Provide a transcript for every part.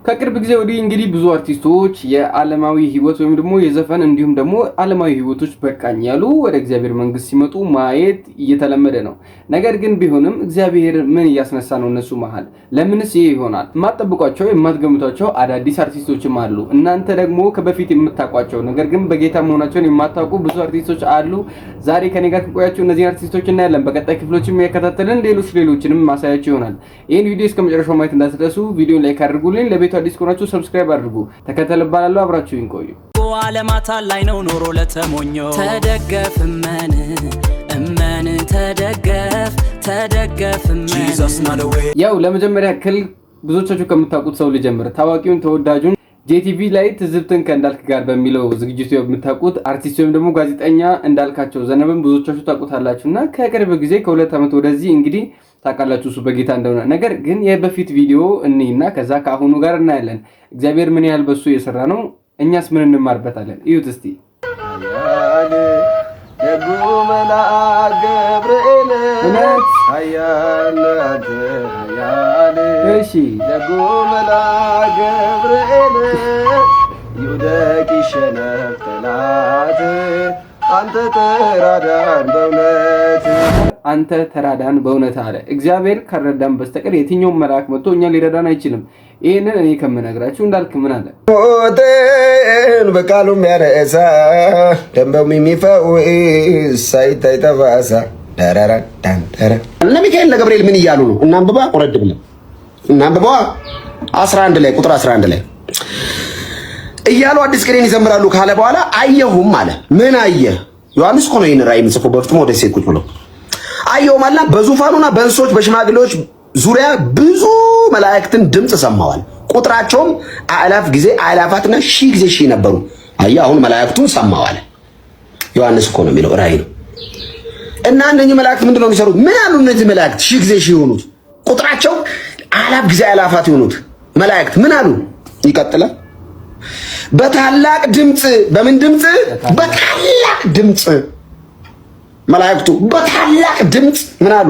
ከቅርብ ጊዜ ወዲህ እንግዲህ ብዙ አርቲስቶች የዓለማዊ ህይወት ወይም ደግሞ የዘፈን እንዲሁም ደግሞ ዓለማዊ ህይወቶች በቃኝ ያሉ ወደ እግዚአብሔር መንግስት ሲመጡ ማየት እየተለመደ ነው። ነገር ግን ቢሆንም እግዚአብሔር ምን እያስነሳ ነው እነሱ መሃል? ለምንስ ይሄ ይሆናል? የማትጠብቋቸው የማትገምቷቸው አዳዲስ አርቲስቶችም አሉ። እናንተ ደግሞ ከበፊት የምታውቋቸው ነገር ግን በጌታ መሆናቸውን የማታውቁ ብዙ አርቲስቶች አሉ። ዛሬ ከኔ ጋር ከቆያችሁ እነዚህ አርቲስቶች እናያለን። በቀጣይ ክፍሎችም ያከታተልን ሌሎችንም ማሳያችሁ ይሆናል። ይሄን ቪዲዮ እስከመጨረሻው ማየት እንዳትረሱ። ቪዲዮን ላይክ አድርጉልኝ። ለቤቱ አዲስ ከሆናችሁ ሰብስክራይብ አድርጉ። ተከተልባላለሁ። አብራችሁ ይቆዩ። ዓለማት ላይ ነው ኖሮ ለተሞኞ ተደገፍ እመን ተደገፍ ያው ለመጀመሪያ ክል ብዙዎቻችሁ ከምታውቁት ሰው ልጀምር። ታዋቂውን ተወዳጁን ጄቲቪ ላይ ትዝብትን ከእንዳልክ ጋር በሚለው ዝግጅቱ የምታውቁት አርቲስት ወይም ደግሞ ጋዜጠኛ እንዳልካቸው ዘነበን ብዙዎቻችሁ ታውቁታላችሁና ከቅርብ ጊዜ ከ2 ዓመት ወደዚህ እንግዲህ ታውቃላችሁ እሱ በጌታ እንደሆነ። ነገር ግን የበፊት ቪዲዮ እኔና ከዛ ከአሁኑ ጋር እናያለን። እግዚአብሔር ምን ያህል በሱ እየሰራ ነው፣ እኛስ ምን እንማርበታለን? እዩት እስቲ። ደጉ መልአክ ገብርኤል እሺ፣ ደጉ መልአክ ገብርኤል ይውደቅ ይሸነፍ ጠላት፣ አንተ ተራዳን በእውነት አለ። እግዚአብሔር ከረዳን በስተቀር የትኛውም መልአክ መጥቶ እኛን ሊረዳን አይችልም። ይህንን እኔ ከምነግራችሁ እንዳልክ ምን አለ? ሞትን በቃሉ የሚያረሳ ደንበው የሚፈውስ ሳይታይ ጠባሳ ለሚካኤል ለገብርኤል ምን እያሉ ነው? እናንብባ ወረድ ብለን እናንብባ 11 ላይ ቁጥር 11 ላይ እያሉ አዲስ ቅኔን ይዘምራሉ ካለ በኋላ አየሁም አለ። ምን አየ? ዮሐንስ እኮ ነው ይሄን ራእይ ምጽፎ በፍጥሞ ወደ ሴት ቁጭ ብሎ አየሁም አለ። በዙፋኑና በእንስሶች በሽማግሌዎች ዙሪያ ብዙ መላእክትን ድምጽ ሰማዋል። ቁጥራቸውም አእላፍ ጊዜ አእላፋትና ሺህ ጊዜ ሺህ ነበሩ። አየ አሁን መላእክቱን ሰማዋል። ዮሐንስ እኮ ነው የሚለው ራእይ ነው። እና እነኚህ መላእክት ምንድነው የሚሰሩት? ምን ያሉ እነዚህ መላእክት ሺህ ጊዜ ሺህ የሆኑት ቁጥራቸው አእላፍ ጊዜ አእላፋት የሆኑት መላእክት ምን አሉ? ይቀጥላል። በታላቅ ድምጽ በምን ድምጽ? በታላቅ ድምጽ መላእክቱ በታላቅ ድምጽ ምን አሉ?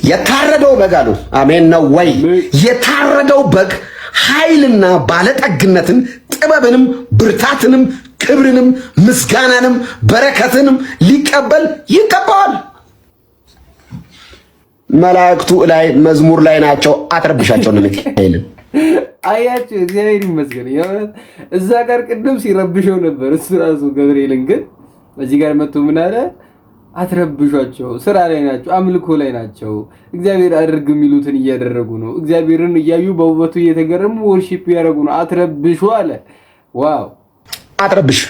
የታረደው በግ አሉ። አሜን ነው ወይ? የታረደው በግ ኃይልና ባለጠግነትን ጥበብንም ብርታትንም ክብርንም ምስጋናንም በረከትንም ሊቀበል ይገባዋል። መላእክቱ ላይ መዝሙር ላይ ናቸው። አትረብሻቸው ነው ሚካኤልን። አያችሁ እግዚአብሔር ይመስገን። የሆነ እዛ ጋር ቅድም ሲረብሸው ነበር እሱ ራሱ ገብርኤልን። ግን እዚህ ጋር መጥቶ ምን አለ? አትረብሿቸው፣ ስራ ላይ ናቸው፣ አምልኮ ላይ ናቸው። እግዚአብሔር አድርግ የሚሉትን እያደረጉ ነው። እግዚአብሔርን እያዩ በውበቱ እየተገረሙ ወርሺፕ ያደረጉ ነው። አትረብሹ አለ። ዋው! አትረብሽ።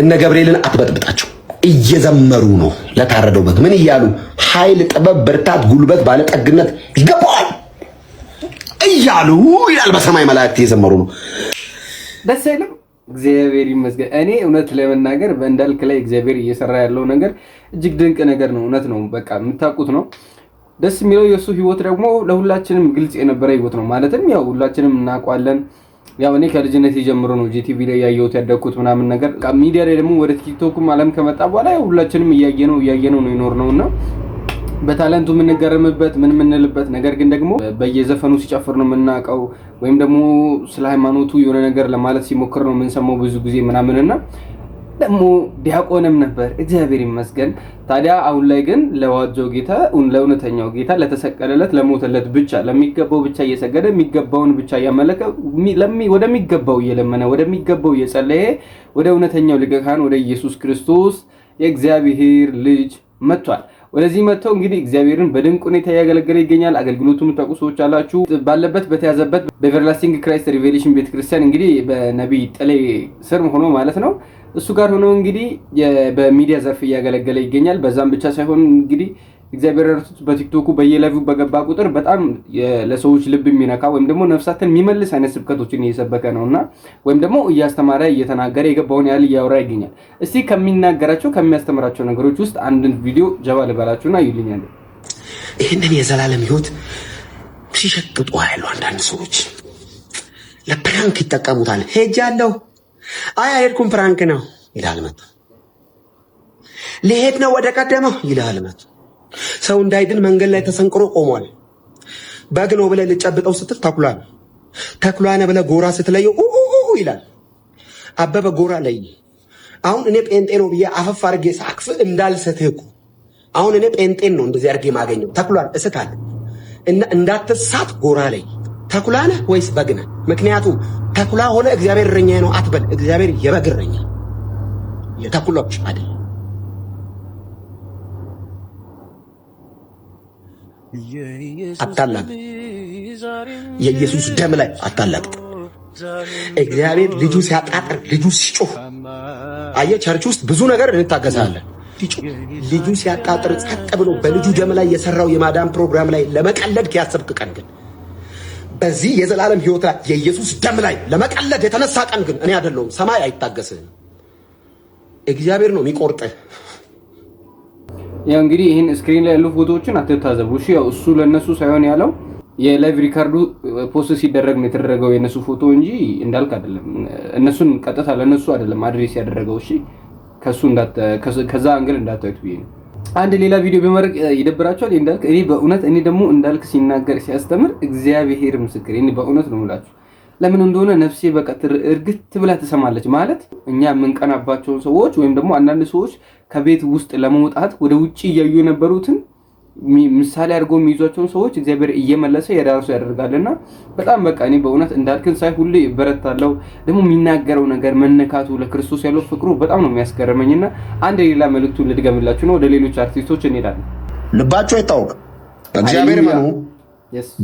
እነ ገብርኤልን አትበጥብጣቸው። እየዘመሩ ነው ለታረደው በግ ምን እያሉ? ኃይል፣ ጥበብ፣ ብርታት፣ ጉልበት፣ ባለጠግነት ይገባዋል እያሉ ይላል። በሰማይ መላእክት እየዘመሩ ነው። ደስ አይልም? እግዚአብሔር ይመስገን። እኔ እውነት ለመናገር በእንዳልክ ላይ እግዚአብሔር እየሰራ ያለው ነገር እጅግ ድንቅ ነገር ነው። እውነት ነው። በቃ የምታውቁት ነው። ደስ የሚለው የእሱ ህይወት ደግሞ ለሁላችንም ግልጽ የነበረ ህይወት ነው። ማለትም ያው ሁላችንም እናውቀዋለን። ያው እኔ ከልጅነት ጀምሮ ነው ጄቲቪ ላይ ያየሁት ያደግኩት ምናምን ነገር። ሚዲያ ላይ ደግሞ ወደ ቲክቶክም ዓለም ከመጣ በኋላ ያው ሁላችንም እያየነው ነው የኖርነውና በታለንቱ የምንገረምበት ምን የምንልበት ነገር ግን ደግሞ በየዘፈኑ ሲጨፍር ነው የምናውቀው፣ ወይም ደግሞ ስለ ሃይማኖቱ የሆነ ነገር ለማለት ሲሞክር ነው የምንሰማው ብዙ ጊዜ ምናምንና ደግሞ ዲያቆንም ነበር። እግዚአብሔር ይመስገን። ታዲያ አሁን ላይ ግን ለዋጀው ጌታ ለእውነተኛው ጌታ ለተሰቀለለት ለሞተለት ብቻ ለሚገባው ብቻ እየሰገደ የሚገባውን ብቻ እያመለከ ወደሚገባው እየለመነ ወደሚገባው እየጸለየ ወደ እውነተኛው ሊቀ ካህን ወደ ኢየሱስ ክርስቶስ የእግዚአብሔር ልጅ መጥቷል። ወደዚህ መጥተው እንግዲህ እግዚአብሔርን በድንቅ ሁኔታ ያገለገለ ይገኛል። አገልግሎቱን የምታውቁ ሰዎች አላችሁ። ባለበት በተያዘበት በኤቨርላስቲንግ ክራይስት ሪቬሌሽን ቤተክርስቲያን እንግዲህ በነቢይ ጥሌ ስር ሆኖ ማለት ነው እሱ ጋር ሆኖ እንግዲህ በሚዲያ ዘርፍ እያገለገለ ይገኛል። በዛም ብቻ ሳይሆን እንግዲህ እግዚአብሔር ረድቶት በቲክቶኩ በየላይቭ በገባ ቁጥር በጣም ለሰዎች ልብ የሚነካ ወይም ደግሞ ነፍሳትን የሚመልስ አይነት ስብከቶችን እየሰበከ ነውና ወይም ደግሞ እያስተማረ እየተናገረ የገባውን ያህል እያወራ ይገኛል። እስቲ ከሚናገራቸው ከሚያስተምራቸው ነገሮች ውስጥ አንድን ቪዲዮ ጀባ ልበላችሁና ይልኛል። ይህንን የዘላለም ህይወት ሲሸቅጡ ያሉ አንዳንድ ሰዎች ለፕራንክ ይጠቀሙታል። ሄጃለሁ፣ አይ አልሄድኩም፣ ፕራንክ ነው ይላል መጥቶ። ልሄድ ነው ወደ ቀደመው ይላል መጥቶ። ሰው እንዳይድን መንገድ ላይ ተሰንቅሮ ቆሟል። በግ ነው ብለህ ልጨብጠው ስትል ተኩላ ነው። ተኩላ ነው ብለህ ጎራ ስትለየው ይላል። አበበ ጎራ ላይ አሁን እኔ ጴንጤ ነው ብዬ አፈፍ አድርጌ ሳክፍ እንዳልሰትህ እኮ አሁን እኔ ጴንጤን ነው እንደዚህ አድርጌ ማገኘው። ተኩላን እስታለሁ እና እንዳትሳት ጎራ ላይ ተኩላ ነህ ወይስ በግ ነህ? ምክንያቱም ተኩላ ሆነ እግዚአብሔር እረኛዬ ነው አትበል። እግዚአብሔር የበግ እረኛ የተኩላዎች አይደል። አታላቅ። የኢየሱስ ደም ላይ አታላቅ። እግዚአብሔር ልጁ ሲያጣጥር ልጁ ሲጮህ አየህ፣ ቸርች ውስጥ ብዙ ነገር እንታገሳለን። ልጁ ሲያጣጥር ጸጥ ብሎ በልጁ ደም ላይ የሰራው የማዳን ፕሮግራም ላይ ለመቀለድ ያሰብክ ቀን ግን በዚህ የዘላለም ሕይወት ላይ የኢየሱስ ደም ላይ ለመቀለድ የተነሳ ቀን ግን እኔ አይደለሁም፣ ሰማይ አይታገስህም። እግዚአብሔር ነው የሚቆርጥህ። ያው እንግዲህ ይሄን ስክሪን ላይ ያሉ ፎቶዎችን አትታዘቡ እሺ። ያው እሱ ለነሱ ሳይሆን ያለው የላይቭ ሪካርዱ ፖስት ሲደረግ ነው የተደረገው የነሱ ፎቶ እንጂ እንዳልክ አይደለም። እነሱን ቀጥታ ለነሱ አይደለም አድሬስ ያደረገው እሺ። ከዛ አንግል እንዳታዩት ብዬ ነው። አንድ ሌላ ቪዲዮ በመረቅ ይደብራቸዋል እንዳልክ። እኔ በእውነት እኔ ደግሞ እንዳልክ ሲናገር ሲያስተምር እግዚአብሔር ምስክር እኔ በእውነት ነው የምላችሁ ለምን እንደሆነ ነፍሴ በቃ እርግጥ ብላ ትሰማለች። ማለት እኛ የምንቀናባቸውን ሰዎች ወይም ደግሞ አንዳንድ ሰዎች ከቤት ውስጥ ለመውጣት ወደ ውጪ እያዩ የነበሩትን ምሳሌ አድርገው የሚይዟቸውን ሰዎች እግዚአብሔር እየመለሰ የራሱ ያደርጋልና በጣም በቃ እኔ በእውነት እንዳልክን ሳይ ሁሌ ይበረታለሁ። ደግሞ የሚናገረው ነገር መነካቱ ለክርስቶስ ያለው ፍቅሩ በጣም ነው የሚያስገርመኝና አንድ ሌላ መልእክቱን ልድገምላችሁ ነው። ወደ ሌሎች አርቲስቶች እንሄዳለን። ልባችሁ አይታወቅ፣ በእግዚአብሔር እመኑ፣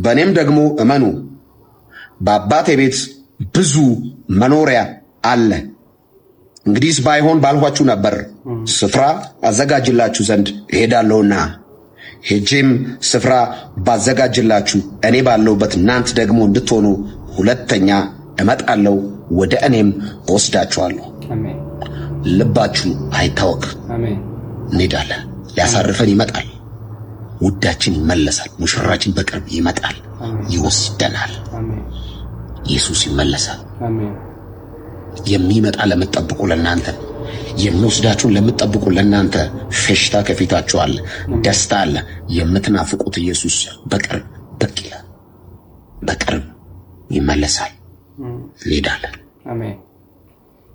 በእኔም ደግሞ እመኑ። በአባቴ ቤት ብዙ መኖሪያ አለ። እንግዲህስ ባይሆን ባልኋችሁ ነበር። ስፍራ አዘጋጅላችሁ ዘንድ እሄዳለሁና ሄጄም ስፍራ ባዘጋጅላችሁ እኔ ባለሁበት እናንተ ደግሞ እንድትሆኑ ሁለተኛ እመጣለሁ፣ ወደ እኔም እወስዳችኋለሁ። አሜን። ልባችሁ አይታወክ። አሜን። እንሄዳለን። ሊያሳርፈን ይመጣል። ውዳችን ይመለሳል። ሙሽራችን በቅርብ ይመጣል፣ ይወስደናል። አሜን። ኢየሱስ ይመለሳል። አሜን። የሚመጣ ለምትጠብቁ ለእናንተ የሚወስዳችሁን ለምትጠብቁ ለእናንተ ፌሽታ ከፊታችሁ አለ፣ ደስታ አለ። የምትናፍቁት ኢየሱስ በቅርብ ብቅ ይላል፣ በቅርብ ይመለሳል። እንሄዳለን። አሜን።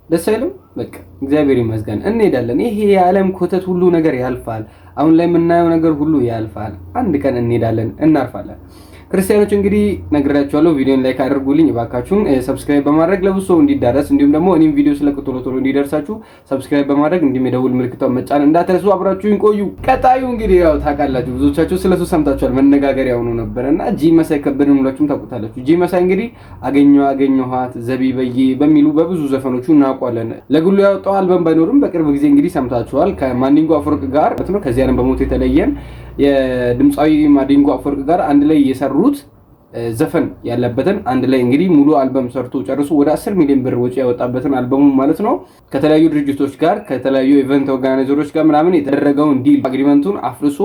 ደስ አይልም? በቃ እግዚአብሔር ይመስገን እንሄዳለን። ይሄ የዓለም ኮተት ሁሉ ነገር ያልፋል። አሁን ላይ የምናየው ነገር ሁሉ ያልፋል። አንድ ቀን እንሄዳለን፣ እናርፋለን። ክርስቲያኖች እንግዲህ ነግራችኋለሁ። ቪዲዮን ላይክ አድርጉልኝ እባካችሁን። ሰብስክራይብ በማድረግ ለብዙ ሰው እንዲዳረስ እንዲሁም ደግሞ እኔም ቪዲዮ ስለቅ ቶሎ ቶሎ እንዲደርሳችሁ ሰብስክራይብ በማድረግ እንዲሁም የደውል ምልክቷን መጫን እንዳትረሱ። አብራችሁን ቆዩ። ቀጣዩ እንግዲህ ያው ታውቃላችሁ፣ ብዙዎቻችሁ ስለሱ ሰምታችኋል። መነጋገሪያ ሆኖ ነበርና ጂ መሳይ ከበደን ሁላችሁም ታውቁታላችሁ። ጂ መሳይ እንግዲህ አገኘኋት ዘቢበዬ በሚሉ በብዙ ዘፈኖቹ እናውቀዋለን። ለግሉ ያወጣው አልበም ባይኖርም በቅርብ ጊዜ እንግዲህ ሰምታችኋል ከማዲንጎ አፈወርቅ ጋር ነው። ከዚህ ዓለም በሞት የተለየን የድምጻዊ ማዲንጎ አፈወርቅ ጋር አንድ ላይ የሰሩት ዘፈን ያለበትን አንድ ላይ እንግዲህ ሙሉ አልበም ሰርቶ ጨርሶ ወደ 10 ሚሊዮን ብር ወጪ ያወጣበትን አልበሙ ማለት ነው። ከተለያዩ ድርጅቶች ጋር ከተለያዩ ኢቨንት ኦርጋናይዘሮች ጋር ምናምን የተደረገውን ዲል አግሪመንቱን አፍርሶ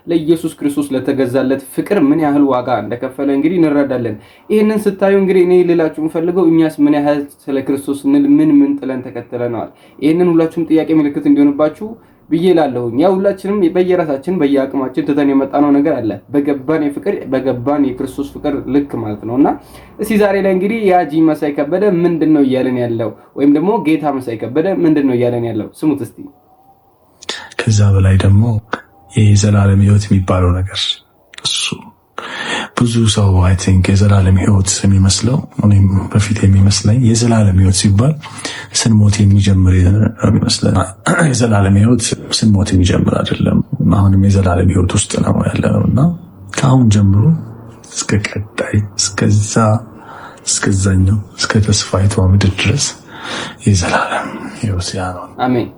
ለኢየሱስ ክርስቶስ ለተገዛለት ፍቅር ምን ያህል ዋጋ እንደከፈለ እንግዲህ እንረዳለን። ይሄንን ስታዩ እንግዲህ እኔ ልላችሁ የምፈልገው እኛስ ምን ያህል ስለ ክርስቶስ ምን ጥለን ተከተለናል? ይሄንን ሁላችሁም ጥያቄ ምልክት እንዲሆንባችሁ ብዬ እላለሁኝ። ያው ሁላችንም በየራሳችን በየአቅማችን ትተን የመጣነው ነገር አለ በገባን የፍቅር በገባን የክርስቶስ ፍቅር ልክ ማለት ነውና እስቲ ዛሬ ላይ እንግዲህ ያ ጂ መሳይ ከበደ ምንድነው እያለን ያለው ወይም ደግሞ ጌታ መሳይ ከበደ ምንድነው እያለን ያለው ስሙት እስቲ። ከዛ በላይ ደግሞ የዘላለም ሕይወት የሚባለው ነገር እሱ ብዙ ሰው አይ ቲንክ የዘላለም ሕይወት የሚመስለው እኔም በፊት የሚመስለኝ የዘላለም ሕይወት ሲባል ስንሞት የሚጀምር የሚመስለን። የዘላለም ሕይወት ስንሞት የሚጀምር አይደለም። አሁንም የዘላለም ሕይወት ውስጥ ነው ያለነውና ከአሁን ጀምሮ እስከ ቀጣይ እስከዛኛው እስከ ተስፋይቷ ምድር ድረስ የዘላለም ሕይወት ያ ነው። አሜን።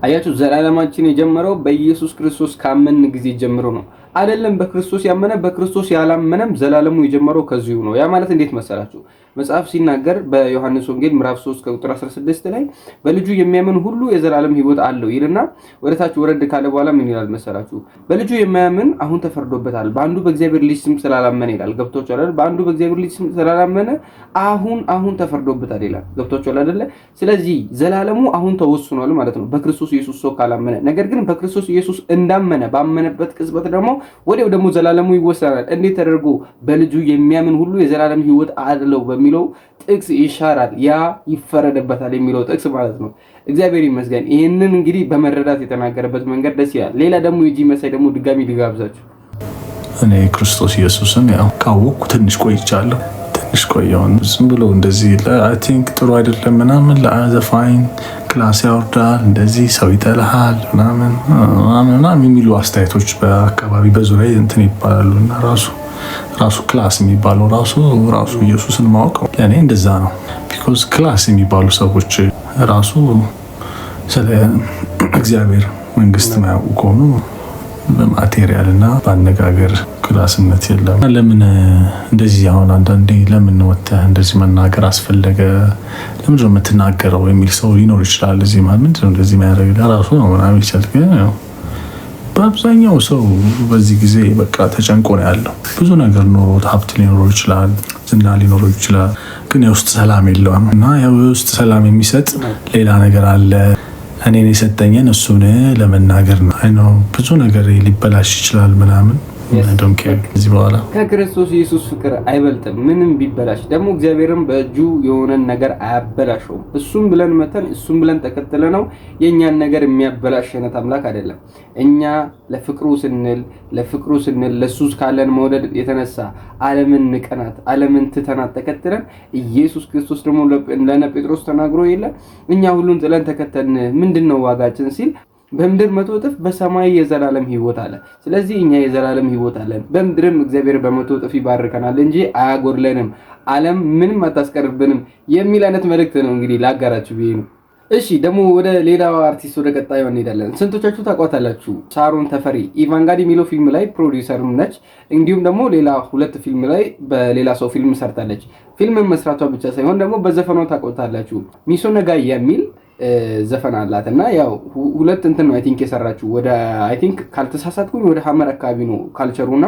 አያችሁ ዘላለማችን የጀመረው በኢየሱስ ክርስቶስ ካመን ጊዜ ጀምሮ ነው። አይደለም በክርስቶስ ያመነ በክርስቶስ ያላመነም ዘላለሙ የጀመረው ከዚሁ ነው። ያ ማለት እንዴት መሰላችሁ? መጽሐፍ ሲናገር በዮሐንስ ወንጌል ምዕራፍ 3 ቁጥር 16 ላይ በልጁ የሚያምን ሁሉ የዘላለም ሕይወት አለው ይልና ወደታች ወረድ ካለ በኋላ ምን ይላል መሰላችሁ? በልጁ የማያምን አሁን ተፈርዶበታል፣ በአንዱ በእግዚአብሔር ልጅ ስም ስላላመነ ይላል። ገብቷችኋል አይደል? በአንዱ በእግዚአብሔር ልጅ ስም ስላላመነ አሁን ተፈርዶበታል ይላል። ገብቷችኋል አይደል? ስለዚህ ዘላለሙ አሁን ተወስኗል ማለት ነው በክርስቶስ ኢየሱስ ሰው ካላመነ። ነገር ግን በክርስቶስ ኢየሱስ እንዳመነ ባመነበት ቅጽበት ደግሞ ወዲያው ደግሞ ዘላለሙ ይወሰናል። እንዴት ተደርጎ በልጁ የሚያምን ሁሉ የዘላለም ሕይወት አለው በሚለው ጥቅስ ይሻራል። ያ ይፈረድበታል የሚለው ጥቅስ ማለት ነው። እግዚአብሔር ይመስገን። ይህንን እንግዲህ በመረዳት የተናገረበት መንገድ ደስ ይላል። ሌላ ደግሞ የጂ መሳይ ደግሞ ድጋሚ ልጋብዛችሁ። እኔ ክርስቶስ ኢየሱስን ያው ካወቅኩ ትንሽ ቆይቻለሁ። ትንሽ ቆየውን ዝም ብሎ እንደዚህ አይ ቲንክ ጥሩ አይደለም ምናምን ለአዘፋኝ ክላስ ያወርዳል፣ እንደዚህ ሰው ይጠልሃል ምናምን የሚሉ አስተያየቶች በአካባቢ በዙሪያ እንትን ይባላሉ እና ራሱ ክላስ የሚባለው ራሱ ኢየሱስን ማወቅ ለእኔ እንደዛ ነው። ቢኮዝ ክላስ የሚባሉ ሰዎች ራሱ ስለ እግዚአብሔር መንግስት ማያውቁ ከሆኑ በማቴሪያል እና በአነጋገር ክላስነት የለም። ለምን እንደዚህ አሁን አንዳንዴ ለምን ወጥተህ እንደዚህ መናገር አስፈለገ? ለምንድን ነው የምትናገረው የሚል ሰው ሊኖር ይችላል። እዚህ ማለት ምንድን ነው እንደዚህ የሚያደርግ ለራሱ ነው ምናምን ይችላል። ግን በአብዛኛው ሰው በዚህ ጊዜ በቃ ተጨንቆ ነው ያለው። ብዙ ነገር ኖሮት ሀብት ሊኖረው ይችላል፣ ዝና ሊኖረው ይችላል፣ ግን የውስጥ ሰላም የለውም። እና የውስጥ ሰላም የሚሰጥ ሌላ ነገር አለ። እኔን የሰጠኝን እሱን ለመናገር ነው። ብዙ ነገር ሊበላሽ ይችላል ምናምን እዚህ በኋላ ከክርስቶስ ኢየሱስ ፍቅር አይበልጥም ምንም ቢበላሽ። ደግሞ እግዚአብሔርም በእጁ የሆነን ነገር አያበላሸውም። እሱም ብለን መተን እሱም ብለን ተከተለ ነው የእኛን ነገር የሚያበላሽ አይነት አምላክ አይደለም። እኛ ለፍቅሩ ስንል ለሱ ካለን መውደድ የተነሳ ዓለምን ንቀናት፣ ዓለምን ትተናት ተከትለን ኢየሱስ ክርስቶስ ደግሞ ለነ ጴጥሮስ ተናግሮ የለ እኛ ሁሉን ጥለን ተከተልን ምንድነው ዋጋችን ሲል በምድር 100 እጥፍ በሰማይ የዘላለም ሕይወት አለ። ስለዚህ እኛ የዘላለም ሕይወት አለን። በምድርም እግዚአብሔር በ100 እጥፍ ይባርከናል እንጂ አያጎድለንም፣ ዓለም ምንም አታስቀርብንም የሚል አይነት መልእክት ነው እንግዲህ ላጋራችሁ ብዬ ነው። እሺ ደግሞ ወደ ሌላው አርቲስት ወደ ቀጣዩ እንሄዳለን። ስንቶቻችሁ ታውቋታላችሁ? ሳሮን ተፈሪ ኢቫንጋዲ የሚለው ፊልም ላይ ፕሮዲውሰርም ነች። እንዲሁም ደግሞ ሌላ 2 ፊልም ላይ በሌላ ሰው ፊልም ሰርታለች። ፊልም መስራቷ ብቻ ሳይሆን ደግሞ በዘፈኗ ታውቋታላችሁ። ሚሶ ነጋይ የሚል ዘፈን አላት እና ያው 2 እንትን ነው አይ ቲንክ የሰራችው ወደ አይ ቲንክ ካልተሳሳትኩኝ ወደ ሐመር አካባቢ ነው ካልቸሩና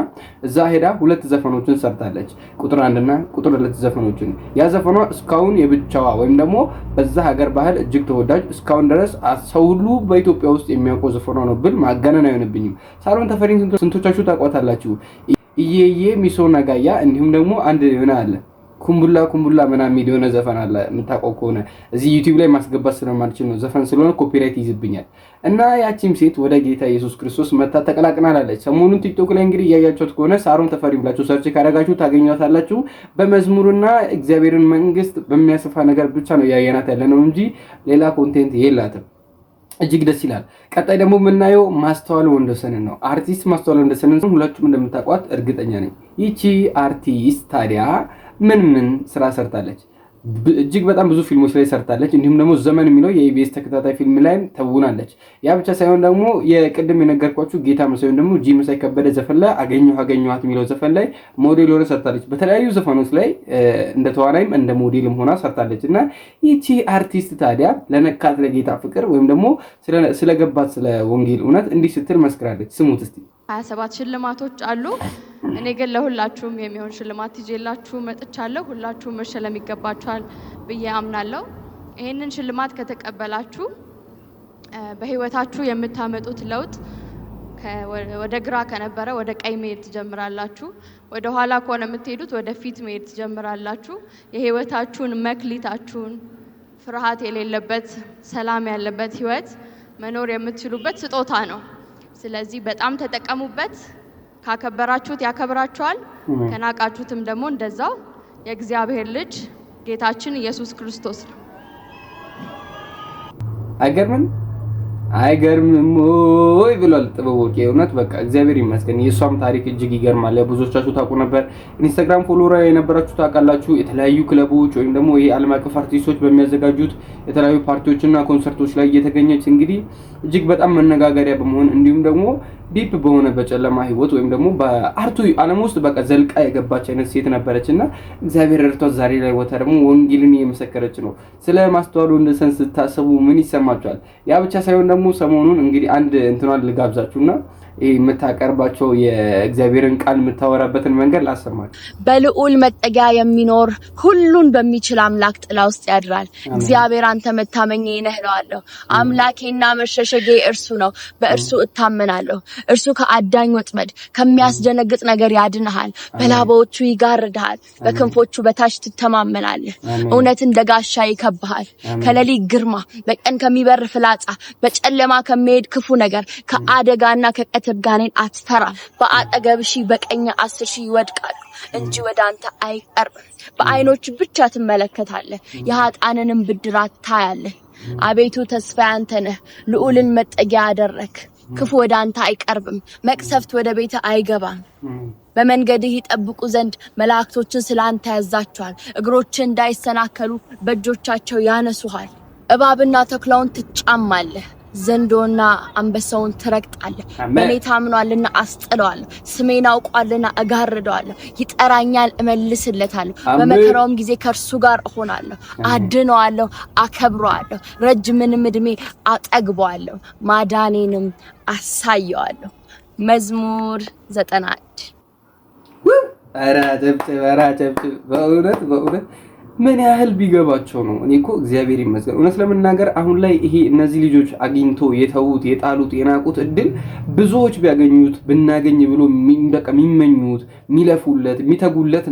እዛ ሄዳ 2 ዘፈኖችን ሰርታለች። ቁጥር 1 እና ቁጥር 2 ዘፈኖችን ያ ዘፈኗ እስካሁን የብቻዋ ወይም ደግሞ በዛ ሀገር ባህል እጅግ ተወዳጅ እስካሁን ድረስ ሰው ሁሉ በኢትዮጵያ ውስጥ የሚያውቀው ዘፈኗ ነው ብል ማጋነን አይሆንብኝም። ሳሮን ተፈሪን ስንቶቻችሁ ታውቋታላችሁ? ኢዬዬ ሚሶ ነጋያ እንዲሁም ደግሞ አንድ የሆነ አለ ኩምቡላ ምናምን የሚል የሆነ ዘፈን አለ የምታውቀው ከሆነ እዚህ ዩቲዩብ ላይ ማስገባት ስለማልችል ነው ዘፈን ስለሆነ ኮፒራይት ይዝብኛል። እና ያቺም ሴት ወደ ጌታ ኢየሱስ ክርስቶስ መታ ተቀላቅናላለች። ሰሞኑን ቲክቶክ ላይ እንግዲህ እያያችሁት ከሆነ ሳሮን ተፈሪ ብላችሁ ሰርች ካደረጋችሁ ታገኛታላችሁ። በመዝሙርና እግዚአብሔርን መንግስት በሚያስፋ ነገር ብቻ ነው ያየናት ያለ ነው እንጂ ሌላ ኮንቴንት የላትም። እጅግ ደስ ይላል። ቀጣይ ደግሞ የምናየው ማስተዋል ወንደሰንን ነው። አርቲስት ማስተዋል ወንደሰንን ሁላችሁም እንደምታውቋት እርግጠኛ ነኝ። ይቺ አርቲስት ታዲያ ምን ስራ ሰርታለች? እጅግ በጣም ብዙ ፊልሞች ላይ ሰርታለች። እንዲሁም ደግሞ ዘመን የሚለው የኢቢኤስ ተከታታይ ፊልም ላይ ተውናለች። ያ ብቻ ሳይሆን ደግሞ የቅድም የነገርኳችሁ ጌታ መሳይ ደግሞ ጂ መሳይ ከበደ ዘፈን ላይ አገኘኋት የሚለው ዘፈን ላይ ሞዴል ሆነ ሰርታለች። በተለያዩ ዘፈኖች ላይ እንደ ተዋናይም እንደ ሞዴልም ሆና ሰርታለች። እና ይቺ አርቲስት ታዲያ ለነካት ለጌታ ፍቅር ወይም ደግሞ ስለገባት ስለ ወንጌል እውነት እንዲህ ስትል መስክራለች። ስሙት እስቲ። 27 ሽልማቶች አሉ። እኔ ግን ለሁላችሁም የሚሆን ሽልማት ይዤላችሁ መጥቻለሁ። ሁላችሁም መሸለም ይገባችኋል ብዬ አምናለሁ። ይሄንን ሽልማት ከተቀበላችሁ በህይወታችሁ የምታመጡት ለውጥ ወደ ግራ ከነበረ ወደ ቀኝ መሄድ ትጀምራላችሁ። ወደ ኋላ ከሆነ የምትሄዱት ወደ ፊት መሄድ ትጀምራላችሁ። የህይወታችሁን መክሊታችሁን ፍርሃት የሌለበት ሰላም ያለበት ህይወት መኖር የምትችሉበት ስጦታ ነው። ስለዚህ በጣም ተጠቀሙበት። ካከበራችሁት ያከብራችኋል፣ ከናቃችሁትም ደግሞ እንደዛው። የእግዚአብሔር ልጅ ጌታችን ኢየሱስ ክርስቶስ ነው። አይገርምም ወይ ብሏል ጥበቦቄ። እውነት በቃ እግዚአብሔር ይመስገን። የሷም ታሪክ እጅግ ይገርማል። ብዙዎቻችሁ ታውቁ ነበር። ኢንስታግራም ፎሎወር የነበራችሁ ታውቃላችሁ። የተለያዩ ክለቦች ወይም ደግሞ ይሄ ዓለም አቀፍ አርቲስቶች በሚያዘጋጁት የተለያዩ ፓርቲዎችና ኮንሰርቶች ላይ እየተገኘች እንግዲህ እጅግ በጣም መነጋገሪያ በመሆን እንዲሁም ደግሞ ዲፕ በሆነ በጨለማ ህይወት ወይም ደግሞ በአርቱ ዓለም ውስጥ በቃ ዘልቃ የገባች አይነት ሴት ነበረችና እግዚአብሔር ረድቷት ዛሬ ላይ ወጣ ደግሞ ወንጌልን እየመሰከረች ነው። ስለ ማስተዋል ወንደሰን ስታስቡ ምን ይሰማችኋል? ያ ብቻ ሳይሆን ደግሞ ሰሞኑን እንግዲህ አንድ እንትኗን ልጋብዛችሁና የምታቀርባቸው የእግዚአብሔርን ቃል የምታወራበትን መንገድ ላሰማችሁ። በልዑል መጠጊያ የሚኖር ሁሉን በሚችል አምላክ ጥላ ውስጥ ያድራል። እግዚአብሔር አንተ መታመኛዬ ነህ እለዋለሁ። አምላኬና መሸሸጌ እርሱ ነው፣ በእርሱ እታመናለሁ። እርሱ ከአዳኝ ወጥመድ ከሚያስደነግጥ ነገር ያድንሃል። በላባዎቹ ይጋርድሃል፣ በክንፎቹ በታች ትተማመናለህ። እውነት እንደ ጋሻ ይከብሃል። ከሌሊት ግርማ፣ በቀን ከሚበር ፍላጻ፣ በጨለማ ከሚሄድ ክፉ ነገር፣ ከአደጋና ከቀትር ጋኔን አትፈራም። በአጠገብ ሺህ በቀኝ 10,000 ይወድቃሉ እንጂ ወደ አንተ አይቀርብም። በዓይኖች ብቻ ትመለከታለህ፣ የኃጥአንንም ብድራት ታያለህ። አቤቱ ተስፋዬ አንተ ነህ፣ ልዑልን መጠጊያ አደረክ። ክፉ ወደ አንተ አይቀርብም፣ መቅሰፍት ወደ ቤት አይገባም። በመንገድህ ይጠብቁ ዘንድ መላእክቶችን ስላንተ ያዛቸዋል። እግሮችን እንዳይሰናከሉ በእጆቻቸው ያነሱሃል። እባብና ተኩላውን ትጫማለህ፣ ዘንዶና አንበሳውን ትረግጣለህ። በእኔ ታምኗልና አስጥለዋለሁ፣ ስሜን አውቋልና እጋርደዋለሁ። ይጠራኛል እመልስለታለሁ፣ በመከራውም ጊዜ ከእርሱ ጋር እሆናለሁ። አድነዋለሁ፣ አከብረዋለሁ፣ ረጅምንም ዕድሜ አጠግበዋለሁ፣ ማዳኔንም አሳየዋለሁ። መዝሙር 91 ኧረ ጨብጭብ። በእውነት ምን ያህል ቢገባቸው ነው። እኔ እኮ እግዚአብሔር ይመስገን እውነት ለመናገር አሁን ላይ ይሄ እነዚህ ልጆች አግኝቶ የተዉት የጣሉት የናቁት እድል ብዙዎች ቢያገኙት ብናገኝ ብሎ የሚመኙት የሚለፉለት የሚተጉለት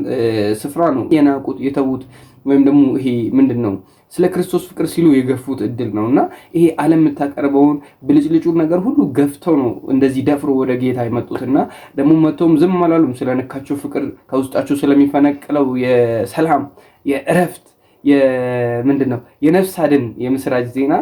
ስፍራ ነው። የናቁት የተዉት ወይም ደግሞ ይሄ ምንድነው ስለ ክርስቶስ ፍቅር ሲሉ የገፉት እድል ነውና ይሄ ዓለም የምታቀርበውን ብልጭልጩን ነገር ሁሉ ገፍተው ነው እንደዚህ ደፍሮ ወደ ጌታ የመጡትና ደግሞ መጥተውም ዝም አላሉም። ስለነካቸው ፍቅር ከውስጣቸው ስለሚፈነቅለው የሰላም የእረፍት ምንድነው የነፍስ አድን የምስራች ዜና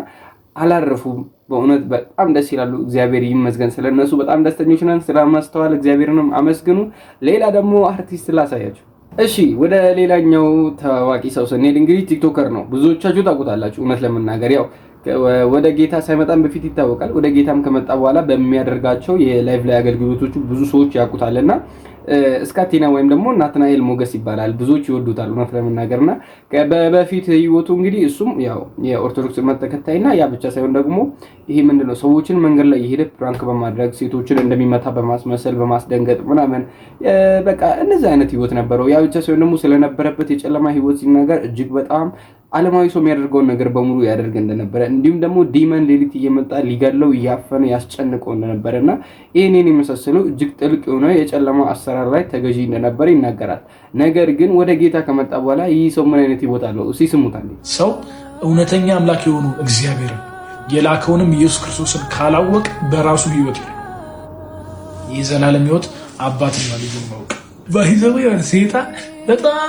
አላረፉም። በእውነት በጣም ደስ ይላሉ። እግዚአብሔር ይመስገን ስለነሱ በጣም ደስተኞች ነን። ስለማስተዋል እግዚአብሔርንም አመስግኑ። ሌላ ደግሞ አርቲስት ላሳያችሁ። እሺ ወደ ሌላኛው ታዋቂ ሰው ስንሄድ እንግዲህ ቲክቶከር ነው። ብዙዎቻችሁ ታውቁታላችሁ። እውነት ለመናገር ያው ወደ ጌታ ሳይመጣም በፊት ይታወቃል። ወደ ጌታም ከመጣ በኋላ በሚያደርጋቸው የላይቭ ላይ አገልግሎቶቹ ብዙ ሰዎች ያውቁታልና እስካቲና ወይም ደግሞ ናትናኤል ሞገስ ይባላል። ብዙዎች ይወዱታል እውነት ለመናገርና በፊት ህይወቱ እንግዲህ እሱም ያው የኦርቶዶክስ እምነት ተከታይና ያ ብቻ ሳይሆን ደግሞ ይሄ ምንድነው ሰዎችን መንገድ ላይ የሄደ ፕራንክ በማድረግ ሴቶችን እንደሚመታ በማስመሰል በማስደንገጥ ምናምን በቃ እንደዚህ አይነት ህይወት ነበረው። ያ ብቻ ሳይሆን ደግሞ ስለነበረበት የጨለማ ህይወት ሲናገር እጅግ በጣም ዓለማዊ ሰው የሚያደርገውን ነገር በሙሉ ያደርግ እንደነበረ እንዲሁም ደግሞ ዲመን ሌሊት እየመጣ ሊገለው እያፈነ ያስጨንቀው እንደነበረና ይሄንን የመሳሰሉ እጅግ ጥልቅ የሆነ የጨለማ አሰራር ላይ ተገዢ እንደነበረ ይናገራል። ነገር ግን ወደ ጌታ ከመጣ በኋላ ይህ ሰው ምን አይነት ህይወት አለው? እሺ ስሙታል። ሰው እውነተኛ አምላክ የሆኑ እግዚአብሔርን የላከውንም ኢየሱስ ክርስቶስን ካላወቅ በራሱ ህይወት የዘላለም ህይወት አባትና ልጁን ማወቅ ባይዘው ሰይጣን በጣም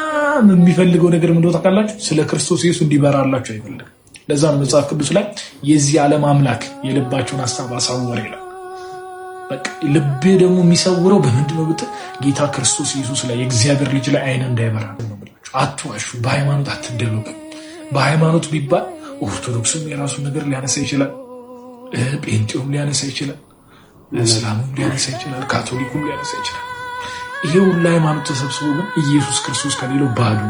የሚፈልገው ነገር ምንድነው ታውቃላችሁ? ስለ ክርስቶስ ኢየሱስ እንዲበራላችሁ አይፈልግም። ለዛ ነው መጽሐፍ ቅዱስ ላይ የዚህ ዓለም አምላክ የልባቸውን ሐሳብ አሳወረ ይላል። በቃ ልብ ደግሞ የሚሰውረው በምንድነው ብትል ጌታ ክርስቶስ ኢየሱስ ላይ የእግዚአብሔር ልጅ ላይ አይን እንዳይበራ ነው ብላችሁ አትዋሹ። በሃይማኖት አትደበቁ። በሃይማኖት ቢባል ኦርቶዶክስም የራሱን ነገር ሊያነሳ ይችላል፣ ጴንጤውም ሊያነሳ ይችላል፣ እስላሙም ሊያነሳ ይችላል፣ ካቶሊኩም ሊያነሳ ይችላል። ይሄ ሁሉ ሃይማኖት ተሰብስቦ ግን ኢየሱስ ክርስቶስ ከሌለው ባዶ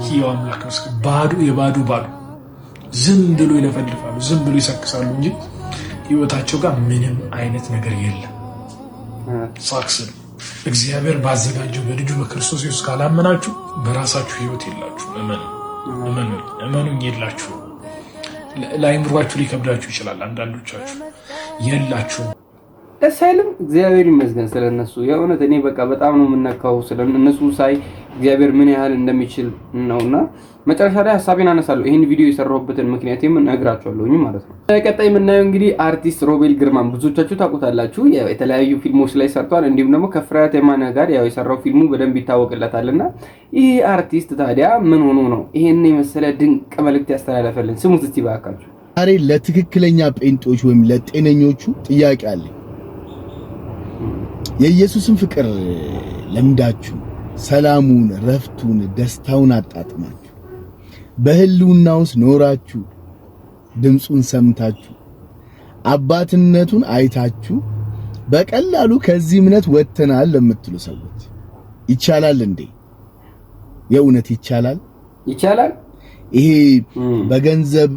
ሕያው አምላክ ነው። ባዶ የባዶ ባዶ ዝም ብሎ ይለፈልፋሉ፣ ዝም ብሎ ይሰክሳሉ እንጂ ህይወታቸው ጋር ምንም አይነት ነገር የለም። ሳክስ እግዚአብሔር ባዘጋጀው በልጁ በክርስቶስ ኢየሱስ ካላመናችሁ በራሳችሁ ህይወት የላችሁ። እመኑኝ የላችሁ። ለአይምሯችሁ ሊከብዳችሁ ይችላል። አንዳንዶቻችሁ የላችሁ። ደስ አይልም? እግዚአብሔር ይመስገን ስለነሱ። የእውነት እኔ በቃ በጣም ነው የምነካው ስለነሱ ሳይ እግዚአብሔር ምን ያህል እንደሚችል ነውና መጨረሻ ላይ ሐሳቤን አነሳለሁ። ይሄን ቪዲዮ የሰራሁበትን ምክንያት እነግራችኋለሁኝ ማለት ነው። ቀጣይ የምናየው እንግዲህ አርቲስት ሮቤል ግርማን ብዙዎቻችሁ ታውቁታላችሁ። የተለያዩ ፊልሞች ላይ ሰርቷል። እንዲሁም ደግሞ ከፍርሃት የማነ ጋር ያው የሰራው ፊልሙ በደንብ ይታወቅለታልና ይህ አርቲስት ታዲያ ምን ሆኖ ነው ይሄን የመሰለ ድንቅ መልእክት ያስተላለፈልን? ስሙት እስቲ ባካችሁ። ዛሬ ለትክክለኛ ጴንጦች ወይም ለጤነኞቹ ጥያቄ አለ። የኢየሱስን ፍቅር ለምዳችሁ ሰላሙን፣ ረፍቱን፣ ደስታውን አጣጥማችሁ በህልውናውስ ኖራችሁ ድምጹን ሰምታችሁ አባትነቱን አይታችሁ በቀላሉ ከዚህ እምነት ወጥተናል ለምትሉ ሰዎች ይቻላል እንዴ? የእውነት ይቻላል? ይቻላል? ይሄ በገንዘብ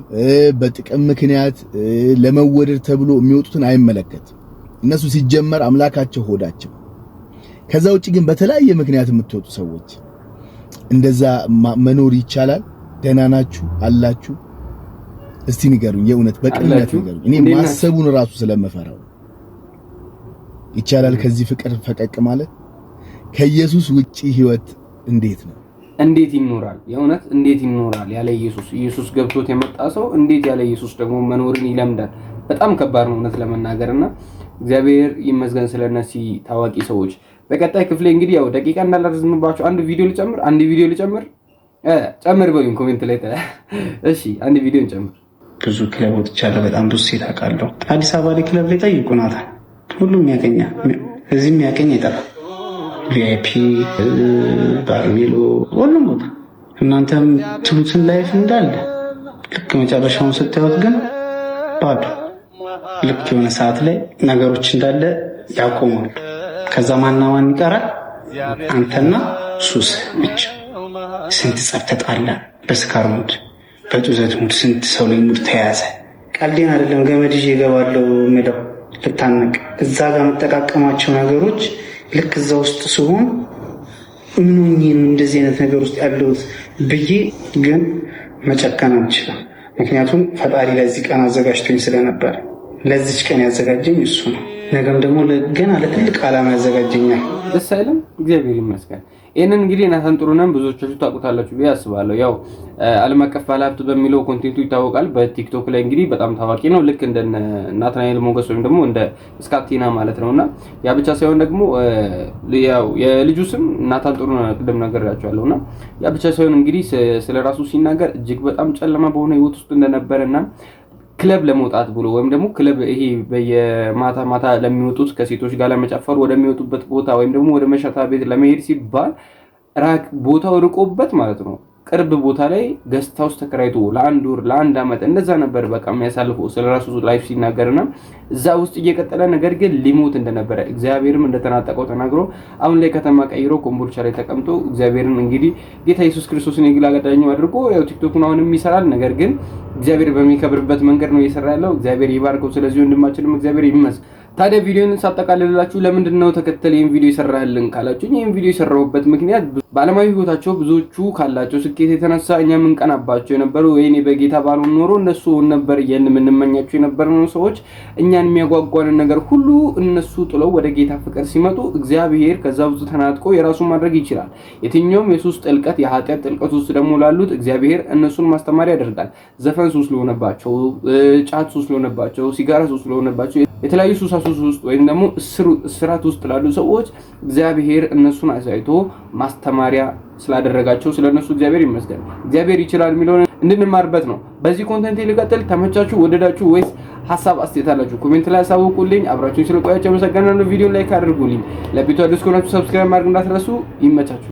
በጥቅም ምክንያት ለመወደድ ተብሎ የሚወጡትን አይመለከትም። እነሱ ሲጀመር አምላካቸው ሆዳቸው። ከዛ ውጪ ግን በተለያየ ምክንያት የምትወጡ ሰዎች እንደዛ መኖር ይቻላል? ደህና ናችሁ አላችሁ? እስቲ ንገሩኝ፣ የእውነት በቅንነት ንገሩኝ። እኔ ማሰቡን ራሱ ስለምፈራው ይቻላል ከዚህ ፍቅር ፈቀቅ ማለት? ከኢየሱስ ውጪ ህይወት እንዴት ነው? እንዴት ይኖራል? የእውነት እንዴት ይኖራል ያለ ኢየሱስ? ኢየሱስ ገብቶት የመጣ ሰው እንዴት ያለ ኢየሱስ ደግሞ መኖርን ይለምዳል? በጣም ከባድ ነው እውነት ለመናገርና እግዚአብሔር ይመስገን ስለነዚህ ታዋቂ ሰዎች። በቀጣይ ክፍሌ እንግዲህ ያው ደቂቃ እንዳላረዝምባችሁ አንድ ቪዲዮ ልጨምር ጨምር በሉኝ ኮሜንት ላይ እሺ፣ አንድ ቪዲዮ እንጨምር። ብዙ ክለብ ወጥቻለሁ። በጣም ብዙ ሴት አውቃለሁ። አዲስ አበባ ላይ ክለብ ላይ ጠይቁናታል። ሁሉም ያገኛል። እዚህም ያገኝ ይጠራል። ቪአይፒ፣ ባርሜሎ፣ ሁሉም ቦታ እናንተም ትሉትን ላይፍ እንዳለ ልክ መጨረሻውን ስታዩት ግን ባዶ። ልክ የሆነ ሰዓት ላይ ነገሮች እንዳለ ያቆማሉ። ከዛ ማና ማን ይቀራል? አንተና ሱስ ብቻ። ስንት ጸብ ተጣላ በስካር ሙድ፣ በጡዘት ሙድ፣ ስንት ሰው ላይ ሙድ ተያዘ። ቀልዴን አይደለም፣ ገመድ ይዤ እገባለሁ ሜዳው ልታነቅ። እዛ ጋር የምጠቃቀማቸው ነገሮች ልክ እዛ ውስጥ ሲሆን ምን እንደዚህ አይነት ነገር ውስጥ ያለሁት ብዬ ግን መጨከን አልችልም። ምክንያቱም ፈጣሪ ለዚህ ቀን አዘጋጅቶኝ ስለነበር፣ ለዚች ቀን ያዘጋጀኝ እሱ ነው። ነገም ደግሞ ገና ለትልቅ ዓላማ ያዘጋጀኛል። ደስ አይልም? እግዚአብሔር ይመስገን። ይሄንን እንግዲህ ናታን ጥሩነህን ብዙዎቻችሁ ታውቁታላችሁ ብዬ አስባለሁ። ያው ዓለም አቀፍ ባለሀብት በሚለው ኮንቴንቱ ይታወቃል። በቲክቶክ ላይ እንግዲህ በጣም ታዋቂ ነው። ልክ እንደ ናትናኤል ሞገስ ወይም ደግሞ እንደ ስካቲና ማለት ነውና ያ ብቻ ሳይሆን ደግሞ ያው የልጁ ስም ናታን ጥሩነህ ቅድም ነግሬያቸዋለሁና ያ ብቻ ሳይሆን እንግዲህ ስለራሱ ሲናገር እጅግ በጣም ጨለማ በሆነ ህይወት ውስጥ እንደነበረና ክለብ ለመውጣት ብሎ ወይም ደግሞ ክለብ ይሄ በየማታ ማታ ለሚወጡት ከሴቶች ጋር ለመጨፈር ወደሚወጡበት ቦታ ወይም ደግሞ ወደ መሸታ ቤት ለመሄድ ሲባል ቦታው ርቆበት ማለት ነው ቅርብ ቦታ ላይ ገስት ሃውስ ተከራይቶ ለአንድ ወር ለአንድ አመት እንደዛ ነበር በቃ የሚያሳልፈው ስለራሱ ላይፍ ሲናገርና እዛ ውስጥ እየቀጠለ ነገር ግን ሊሞት እንደነበረ እግዚአብሔርም እንደተናጠቀው ተናግሮ አሁን ላይ ከተማ ቀይሮ ኮምቦልቻ ላይ ተቀምጦ እግዚአብሔርን እንግዲህ ጌታ ኢየሱስ ክርስቶስን የግል አዳኙ አድርጎ ያው ቲክቶክን አሁንም ይሰራል። ነገር ግን እግዚአብሔር በሚከብርበት መንገድ ነው እየሰራ ያለው። እግዚአብሔር ይባርከው። ስለዚህ ወንድማችንም እግዚአብሔር ይመስገን። ታዲያ ቪዲዮን ሳጠቃልላችሁ ለምንድነው ተከተል ይሄን ቪዲዮ ይሰራልን ካላችሁ ይሄን ቪዲዮ የሰራሁበት ምክንያት ባለማዊ ህይወታቸው ብዙዎቹ ካላቸው ስኬት የተነሳ እኛ ምንቀናባቸው የነበሩ ወይኔ በጌታ ባልሆን ኖሮ እነሱ ነበር የምንመኛቸው የነበረው ሰዎች እኛን የሚያጓጓንን ነገር ሁሉ እነሱ ጥለው ወደ ጌታ ፍቅር ሲመጡ እግዚአብሔር ከዛ ውስጥ ተናጥቆ የራሱ ማድረግ ይችላል። የትኛውም የሱስ ጥልቀት የኃጢአት ጥልቀት ውስጥ ደግሞ ላሉት እግዚአብሔር እነሱን ማስተማር ያደርጋል። ዘፈን ሱስ ስለሆነባቸው፣ ጫት ሱስ ስለሆነባቸው፣ ሲጋራ ሱስ ስለሆነባቸው የተለያዩ ሱስ ውስጥ ወይም ደግሞ እስራት ውስጥ ላሉ ሰዎች እግዚአብሔር እነሱን አሳይቶ ማስተማሪያ ስላደረጋቸው ስለነሱ እግዚአብሔር ይመስገን። እግዚአብሔር ይችላል የሚለውን እንድንማርበት ነው። በዚህ ኮንቴንት ሊቀጥል ተመቻችሁ ወደዳችሁ ወይስ ሐሳብ አስተያየት አላችሁ? ኮሜንት ላይ አሳውቁልኝ። አብራችሁን ስለቆያችሁ አመሰግናለሁ። ቪዲዮን ላይክ አድርጉልኝ። ለቤቱ አዲስ ከሆናችሁ ሰብስክራይብ ማድረግ እንዳትረሱ። ይመቻችሁ።